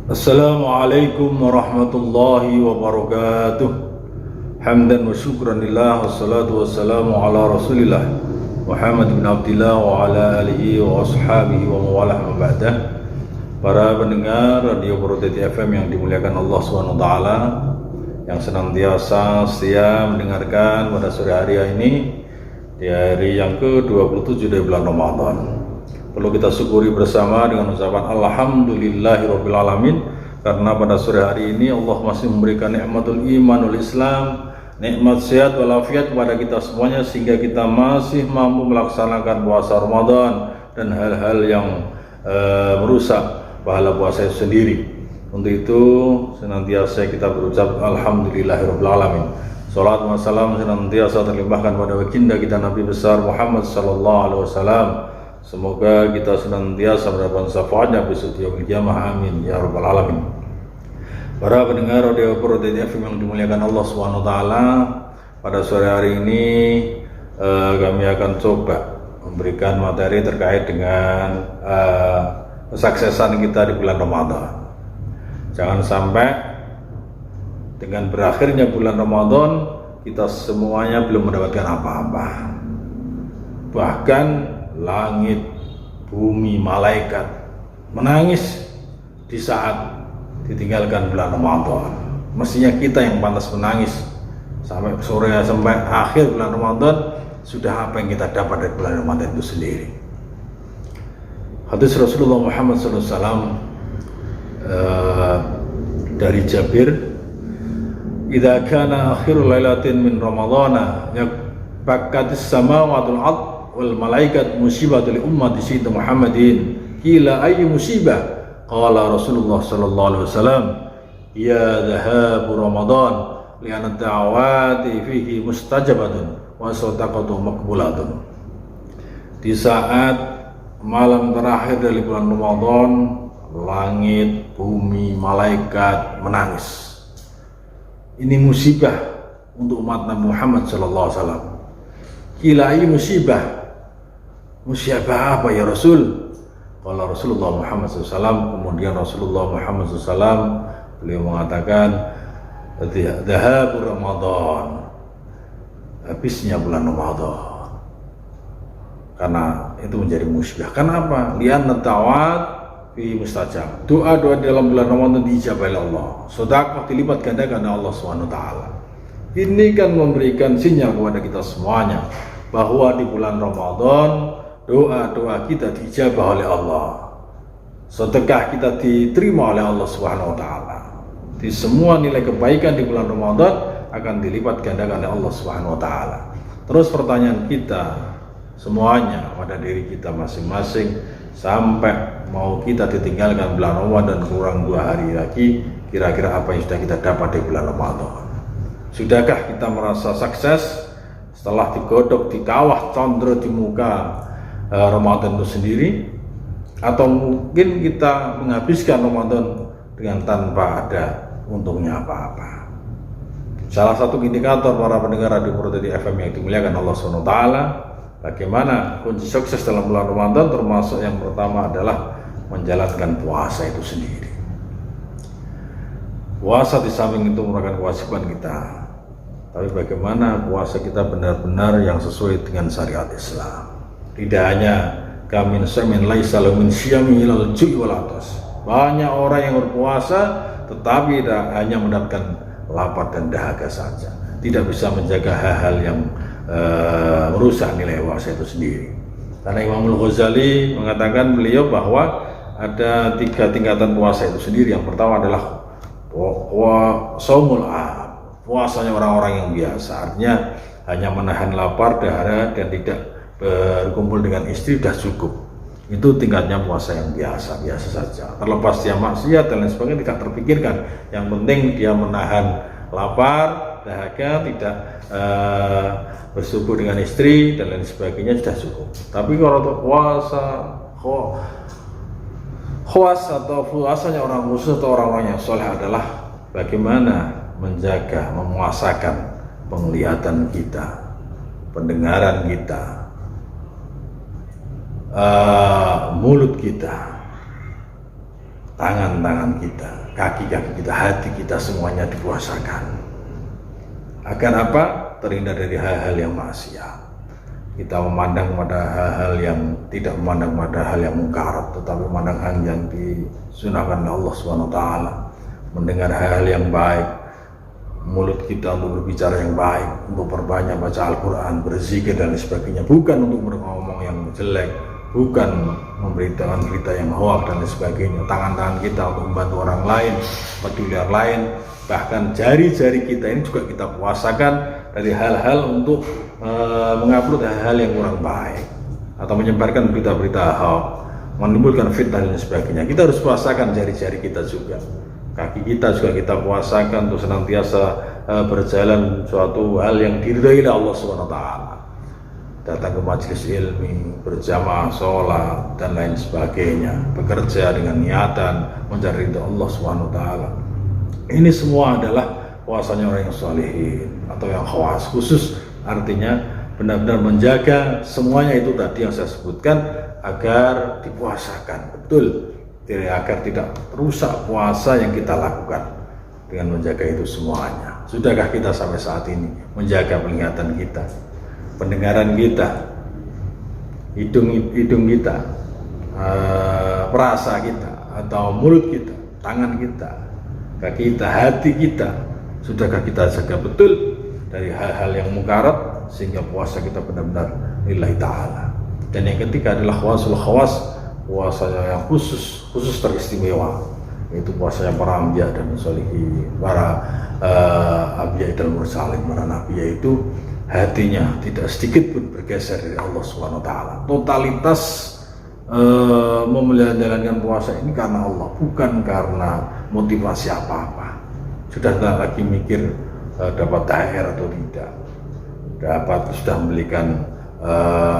Assalamualaikum warahmatullahi wabarakatuh. Hamdan wa syukran lillah, wassalatu wassalamu ala rasulillah Muhammad bin Abdillah wa ala alihi wa ashabihi wa mawalah ma'badah. Para pendengar Radio Purwodadi FM yang dimuliakan Allah SWT, yang senantiasa setia mendengarkan pada sore hari ini, di hari yang ke-27 dari bulan Ramadan. Perlu kita syukuri bersama dengan ucapan Alhamdulillahirabbil alamin, karena pada sore hari ini Allah masih memberikan nikmatul iman wal Islam, nikmat sehat walafiat kepada kita semuanya, sehingga kita masih mampu melaksanakan puasa Ramadan dan hal-hal yang merusak pahala puasa itu sendiri. Untuk itu senantiasa kita berucap Alhamdulillahirabbil alamin. Salat wa salam senantiasa terlimpahkan pada baginda kita Nabi besar Muhammad sallallahu alaihi wasallam. Semoga kita senantiasa mendapatkan syafaatnya besok yaumil qiyamah, amin ya rabbal alamin. Para pendengar Radio Purwodadi FM yang dimuliakan Allah SWT, pada sore hari ini kami akan coba memberikan materi terkait dengan kesuksesan kita di bulan Ramadan. Jangan sampai dengan berakhirnya bulan Ramadan kita semuanya belum mendapatkan apa-apa. Bahkan langit, bumi, malaikat menangis di saat ditinggalkan bulan Ramadan. Mestinya kita yang pantas menangis. Sampai sore, sampai akhir bulan Ramadan, sudah apa yang kita dapat dari bulan Ramadan itu sendiri. Hadis Rasulullah Muhammad SAW dari Jabir, "Idza kana akhirul lailatin min Ramadhana yaqatis samawatul ard wal malaikat musibatu li ummati sayyidina Muhammadin, qila ayyu musibah, qala Rasulullah sallallahu alaihi wasallam, ya dhahabu Ramadan li'anna da'awati fihi mustajabatun wa sadaqatu maqbulatun." Di saat malam terakhir dari bulan Ramadan, langit, bumi, malaikat menangis. Ini musibah untuk umat Nabi Muhammad sallallahu alaihi wasallam. Qila ayyu musibah, musibah apa ya Rasul? Kalau Rasulullah Muhammad SAW, kemudian Rasulullah Muhammad SAW beliau mengatakan, dhahabu Ramadan, habisnya bulan Ramadan. Karena itu menjadi musibah. Kenapa? Lianna da'awat fi mustajab. Doa-doa dalam bulan Ramadan diijabah oleh Allah. Sedekah dilipat gandakan oleh Allah SWT. Ini kan memberikan sinyal kepada kita semuanya bahwa di bulan Ramadan doa-doa kita diijabah oleh Allah, sedekah kita diterima oleh Allah Subhanahu wa taala. Di semua nilai kebaikan di bulan Ramadan akan dilipat gandakan oleh Allah Subhanahu wa taala. Terus pertanyaan kita semuanya pada diri kita masing-masing, sampai mau kita ditinggalkan bulan Ramadan kurang 2 hari lagi, kira-kira apa yang sudah kita dapat di bulan Ramadan? Sudahkah kita merasa sukses setelah digodok, dikawah, condro di muka Ramadan itu sendiri? Atau mungkin kita menghabiskan Ramadan dengan tanpa ada untungnya apa-apa? Salah satu indikator para pendengar Radio Purwodadi FM yang dimuliakan Allah SWT, bagaimana kunci sukses dalam bulan Ramadan, termasuk yang pertama adalah menjalankan puasa itu sendiri. Puasa di samping itu merupakan kewajiban kita, tapi bagaimana puasa kita benar-benar yang sesuai dengan syariat Islam. Tidak hanya kamin samin laisa min syiyami ilal ju'i wal atas. Banyak orang yang berpuasa tetapi hanya mendapatkan lapar dan dahaga saja, tidak bisa menjaga hal-hal yang merusak nilai puasa itu sendiri. Karena Imam Al-Ghazali mengatakan beliau bahwa ada 3 tingkatan puasa itu sendiri. Yang pertama adalah shaumul ab, puasanya orang-orang yang biasa, artinya hanya menahan lapar, dahaga, dan tidak berkumpul dengan istri, sudah cukup. Itu tingkatnya puasa yang biasa saja. Terlepas dia maksiat dan lain sebagainya tidak terpikirkan. Yang penting dia menahan lapar, dahaga, tidak bersubuh dengan istri dan lain sebagainya, sudah cukup. Tapi kalau untuk puasa khawas atau puasanya orang khusus atau orang-orang yang soleh adalah bagaimana menjaga, memuasakan penglihatan kita, pendengaran kita, mulut kita, tangan-tangan kita, kaki-kaki kita, hati kita semuanya dipuasakan. Agar apa? Terhindar dari hal-hal yang maksiat. Kita memandang pada hal-hal yang tidak memandang pada hal yang mungkarat, tetapi memandang hal yang disunahkan oleh Allah SWT. Mendengar hal-hal yang baik, mulut kita untuk berbicara yang baik, untuk perbanyak baca Al-Quran, berzikir dan sebagainya, bukan untuk ngomong yang jelek, bukan memberitakan berita yang hoak dan sebagainya. Tangan-tangan kita untuk membantu orang lain, peduli orang lain, bahkan jari-jari kita ini juga kita puasakan dari hal-hal untuk mengupload hal-hal yang kurang baik atau menyebarkan berita-berita hoak, menimbulkan fitnah dan sebagainya. Kita harus puasakan jari-jari kita juga, kaki kita juga kita puasakan untuk senantiasa berjalan suatu hal yang diridhai oleh Allah SWT. Datang ke majelis ilmi, berjamaah, sholat dan lain sebagainya, bekerja dengan niatan mencari ridha Allah SWT. Ini semua adalah puasanya orang yang sholihin atau yang khawas khusus, artinya benar-benar menjaga semuanya itu tadi yang saya sebutkan agar dipuasakan betul, agar tidak rusak puasa yang kita lakukan dengan menjaga itu semuanya. Sudahkah kita sampai saat ini menjaga penglihatan kita, pendengaran kita, hidung kita, perasa kita atau mulut kita, tangan kita, kaki kita, hati kita? Sudahkah kita jaga betul dari hal-hal yang mungkarat sehingga puasa kita benar-benar lillahi ta'ala? Dan yang ketiga adalah khawasul khawas, puasa yang khusus teristimewa, yaitu puasa yang para anbiya dan sholihin, para anbiya dan mursalin, para nabi, yaitu hatinya tidak sedikit pun bergeser dari Allah SWT. Totalitas menjalankan puasa ini karena Allah, bukan karena motivasi apa-apa. Sudah tidak lagi mikir dapat THR atau tidak, sudah membelikan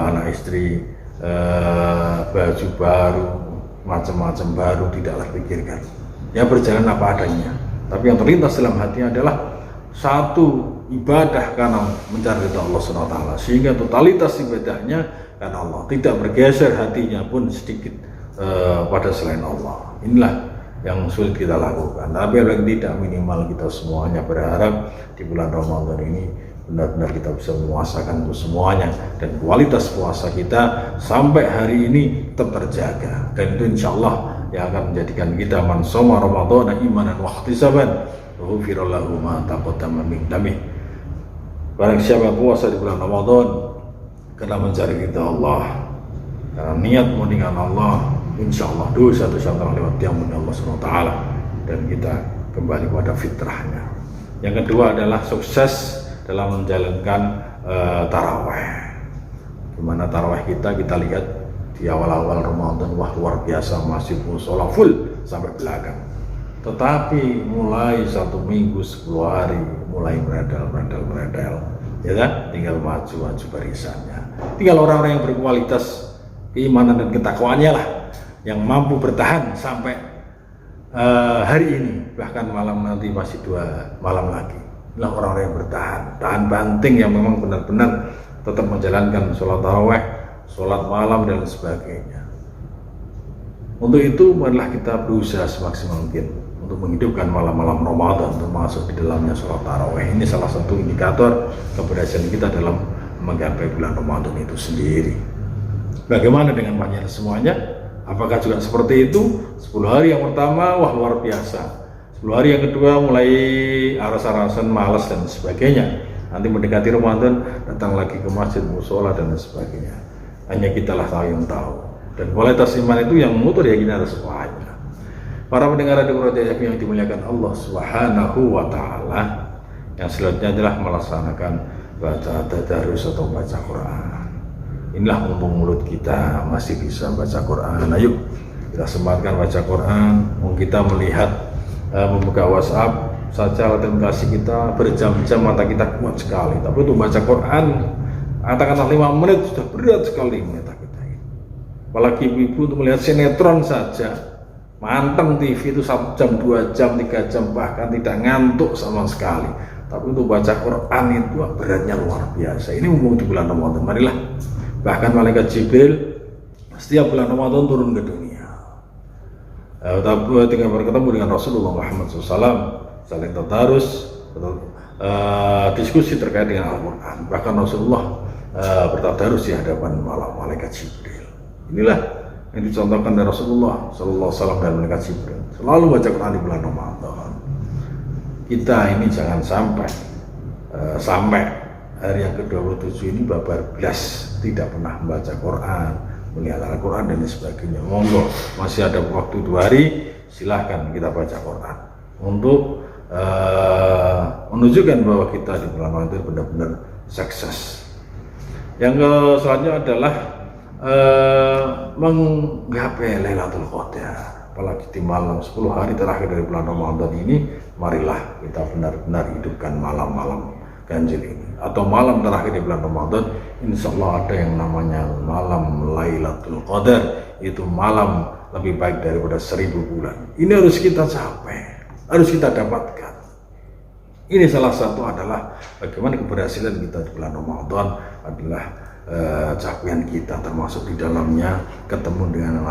anak istri baju baru, macam-macam baru, tidaklah pikirkan. Ya berjalan apa adanya, tapi yang terlintas dalam hatinya adalah satu ibadah karena mencari ridha Allah SWT, sehingga totalitas ibadahnya karena Allah, tidak bergeser hatinya pun sedikit pada selain Allah. Inilah yang sulit kita lakukan, tapi paling tidak minimal kita semuanya berharap di bulan Ramadan ini benar-benar kita bisa memuasakan itu semuanya, dan kualitas puasa kita sampai hari ini tetap terjaga, dan itu insya Allah yang akan menjadikan kita man shoma Ramadhana imanan wa ihtisaban ghufira lahu ma taqaddama min dhanbihi. Barang siapa puasa di bulan Ramadan karena mencari ridha Allah, karena niat meninggalkan Allah, insya Allah dosa-dosa telah lewat diampuni Allah SWT, dan kita kembali pada fitrahnya. Yang kedua adalah sukses dalam menjalankan taraweh. Gimana taraweh kita lihat di awal-awal Ramadan, wah luar biasa, masih musola full sampai belakang. Tetapi mulai 1 minggu 10 hari mulai meredal, ya kan? Tinggal maju barisannya. Tinggal orang-orang yang berkualitas keimanan dan ketakwaannya lah yang mampu bertahan sampai hari ini, bahkan malam nanti masih 2 malam lagi. Inilah orang-orang yang tahan banting, yang memang benar-benar tetap menjalankan sholat taraweh, sholat malam dan sebagainya. Untuk itu marilah kita berusaha semaksimal mungkin untuk menghidupkan malam-malam Ramadan, termasuk di dalamnya sholat taraweh. Ini salah satu indikator keberhasilan kita dalam menggapai bulan Ramadan itu sendiri. Bagaimana dengan panjang semuanya? Apakah juga seperti itu? 10 hari yang pertama, wah luar biasa. 10 hari yang kedua mulai aras-arasan, malas dan sebagainya. Nanti mendekati Ramadan, datang lagi ke masjid, musola dan sebagainya. Hanya kitalah yang tahu. Dan kualitas iman itu yang mengutur ya kita semuanya. Para pendengar Radio Roja yang dimuliakan Allah Subhanahu wa Ta'ala, yang selanjutnya adalah melaksanakan baca tadarus atau baca Quran. Inilah mumpung mulut kita masih bisa baca Quran, ayo kita sempatkan baca Quran. Kita melihat membuka WhatsApp saja alat kasih kita berjam-jam, mata kita kuat sekali, tapi untuk baca Quran katakanlah 5 menit sudah berat sekali mata kita ini. Apalagi ibu-ibu untuk melihat sinetron saja, manteng TV itu 1 jam, 2 jam, 3 jam, bahkan tidak ngantuk sama sekali. Tapi untuk baca Quran itu beratnya luar biasa. Ini mumpung di bulan Ramadan, marilah. Bahkan malaikat Jibril setiap bulan Ramadan turun ke dunia Tinggal bertemu dengan Rasulullah Muhammad SAW, saling tadarus, diskusi terkait dengan Al-Quran. Bahkan Rasulullah bertadarus di hadapan malaikat Jibril. Inilah yang dicontohkan dari Rasulullah SAW dan malaikat Jibril. Selalu baca Quran di bulan Ramadan. Kita ini jangan sampai hari yang ke-27 ini babar belas, tidak pernah membaca Quran, melihat Al-Quran dan sebagainya. Monggo, masih ada waktu 2 hari, silahkan kita baca Quran untuk menunjukkan bahwa kita di bulan Ramadan benar-benar sukses. Yang selanjutnya adalah menggapai Lailatul Qadar, apalagi di malam 10 hari terakhir dari bulan Ramadan ini. Marilah kita benar-benar hidupkan malam-malam ganjil ini, atau malam terakhir di bulan Ramadan. Insya Allah ada yang namanya malam Lailatul Qadar, itu malam lebih baik daripada 1000 bulan. Ini harus kita capai, harus kita dapatkan. Ini salah satu adalah bagaimana keberhasilan kita di bulan Ramadan adalah capaian kita, termasuk di dalamnya ketemu dengan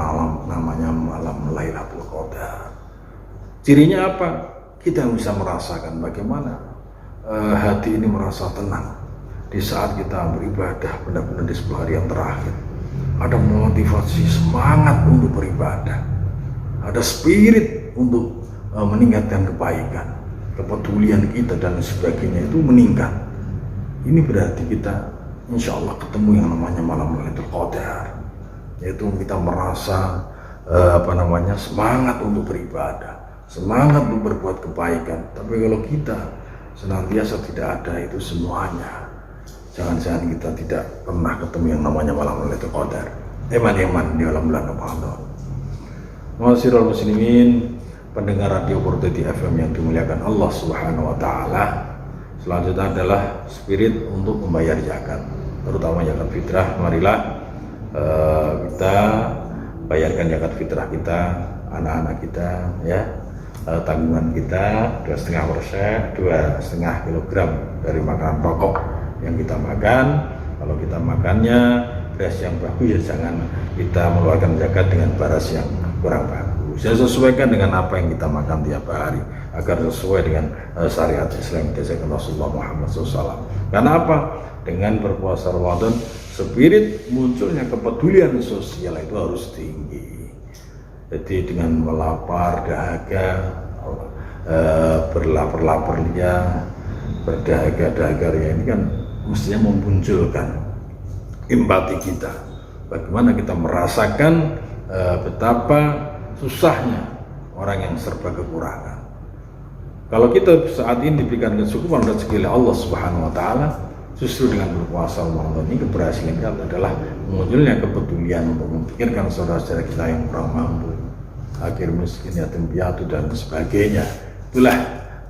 namanya malam Lailatul Qadar. Cirinya apa? Kita bisa merasakan bagaimana hati ini merasa tenang di saat kita beribadah benar-benar di 10 hari yang terakhir. Ada motivasi, semangat untuk beribadah, ada spirit untuk meningkatkan kebaikan, kepedulian kita dan sebagainya itu meningkat. Ini berarti kita insya Allah ketemu yang namanya malam Lailatul Qadar, yaitu kita merasa semangat untuk beribadah, semangat untuk berbuat kebaikan. Tapi kalau kita senantiasa tidak ada itu semuanya, jangan-jangan kita tidak pernah ketemu yang namanya malam Lailatul Qadar. Eman-eman di dalam bulan Ramadan. Ma'asyiral muslimin, pendengar radio Purtedi FM yang dimuliakan Allah Subhanahu wa taala. Selanjutnya adalah spirit untuk membayar zakat, terutama zakat fitrah. Marilah kita bayarkan zakat fitrah kita, anak-anak kita, ya. Tanggungan kita 2,5% 2,5 kilogram dari makanan pokok yang kita makan. Kalau kita makannya beras yang bagus, ya jangan kita mengeluarkan zakat dengan beras yang kurang bagus. Ya, sesuaikan dengan apa yang kita makan tiap hari agar sesuai dengan syariat Islam yang diajarkan Rasulullah Muhammad SAW. Karena apa? Dengan berpuasa Ramadan, spirit munculnya kepedulian sosial itu harus tinggi. Jadi dengan melapar dahaga, berlapar-laparnya, berdahaga-dahaga ini kan mestinya memunculkan empati kita. Bagaimana kita merasakan betapa susahnya orang yang serba kekurangan. Kalau kita saat ini diberikan kecukupan rezeki oleh Allah Subhanahu wa taala, justru dengan berpuasa Ramadan ini keberhasilan kita adalah munculnya kepedulian untuk memikirkan saudara-saudara kita yang kurang mampu, fakir miskin, yatim piatu dan sebagainya. Itulah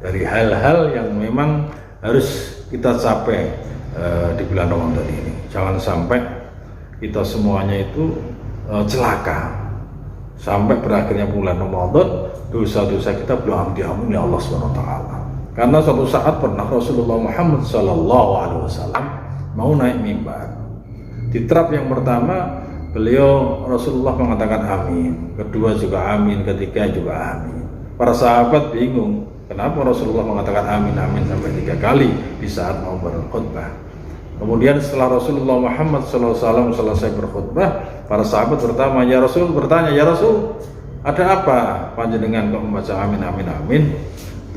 dari hal-hal yang memang harus kita capai di bulan Ramadan ini. Jangan sampai kita semuanya itu celaka sampai berakhirnya bulan Ramadan dosa-dosa kita belum diampuni Allah SWT. Karena suatu saat pernah Rasulullah Muhammad SAW mau naik mimbar. Di trap yang pertama beliau Rasulullah mengatakan amin, kedua juga amin, ketiga juga amin. Para sahabat bingung, kenapa Rasulullah mengatakan amin sampai 3 kali di saat mau berkhutbah. Kemudian setelah Rasulullah Muhammad SAW selesai berkhutbah, para sahabat bertanya, ya Rasul, ada apa panjenengan kok membaca amin?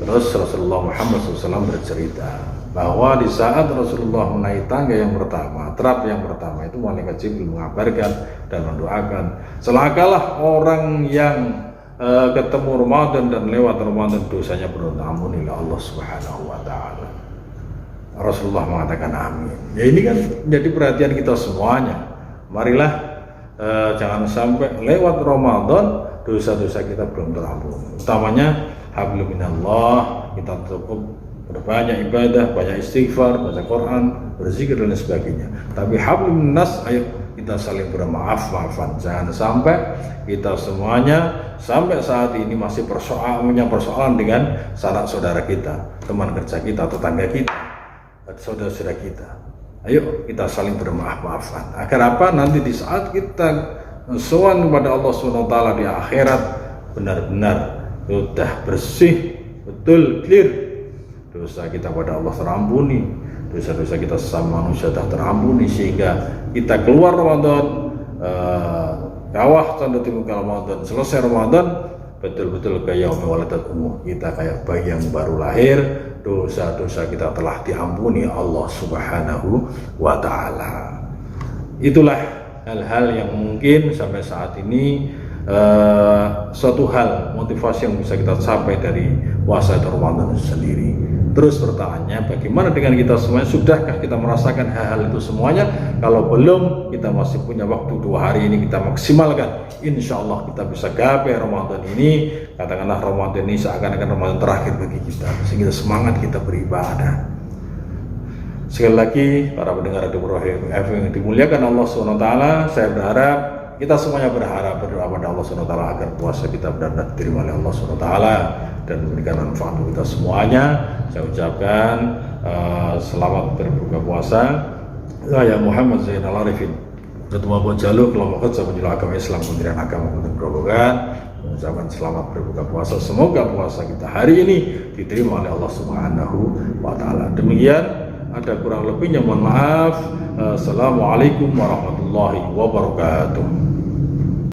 Terus Rasulullah Muhammad SAW bercerita bahwa di saat Rasulullah menaik tangga yang pertama, trap yang pertama itu, malaikat Jibril mengabarkan dan mendoakan, celakalah orang yang ketemu Ramadan dan lewat Ramadan dosanya belum diampuni oleh Allah Subhanahu wa taala. Rasulullah mengatakan amin. Ya, ini kan jadi perhatian kita semuanya. Marilah jangan sampai lewat Ramadan dosa-dosa kita belum terampuni. Utamanya hablum minallah, kita cukup berbanyak ibadah, banyak istighfar, baca Quran, berzikir dan sebagainya. Tapi hablum minnas, ayo kita saling bermaaf-maafan. Jangan sampai kita semuanya sampai saat ini masih punya persoalan dengan sanak saudara kita, teman kerja kita, tetangga kita, saudara-saudara kita. Ayo kita saling bermaaf-maafan. Agar apa? Nanti di saat kita sowan kepada Allah SWT di akhirat, benar-benar sudah bersih, betul, clear, dosa kita pada Allah terampuni, dosa-dosa kita sama manusia sudah terampuni, sehingga kita keluar Ramadan, kawah tanda timuka Ramadan, selesai Ramadan, betul-betul kayak waladat umum, kita kayak bayi yang baru lahir, dosa-dosa kita telah diampuni Allah Subhanahu wa Ta'ala. Itulah hal-hal yang mungkin sampai saat ini suatu hal motivasi yang bisa kita capai dari puasa Ramadan itu sendiri. Terus pertanyaannya, bagaimana dengan kita semuanya? Sudahkah kita merasakan hal-hal itu semuanya? Kalau belum, kita masih punya waktu 2 hari ini, kita maksimalkan. Insya Allah kita bisa gapai Ramadan ini. Katakanlah Ramadan ini seakan-akan Ramadan terakhir bagi kita, sehingga semangat kita beribadah. Sekali lagi, para pendengar Radio Ibrahim FM yang dimuliakan Allah SWT, saya berharap, kita semuanya berharap, berdoa pada Allah SWT agar puasa kita benar-benar diterima oleh Allah SWT dan memberikan manfaat untuk kita semuanya. Saya ucapkan selamat berbuka puasa. Saya Muhammad Zainal Arifin, Ketua Bojalo, Kelompok Kerja Penjual Agama Islam, Kementerian Agama Kementerian Perhubungan, mengucapkan selamat berbuka puasa. Semoga puasa kita hari ini diterima oleh Allah Subhanahu wa Ta'ala. Demikian, ada kurang lebihnya mohon maaf. Assalamualaikum warahmatullahi wabarakatuh.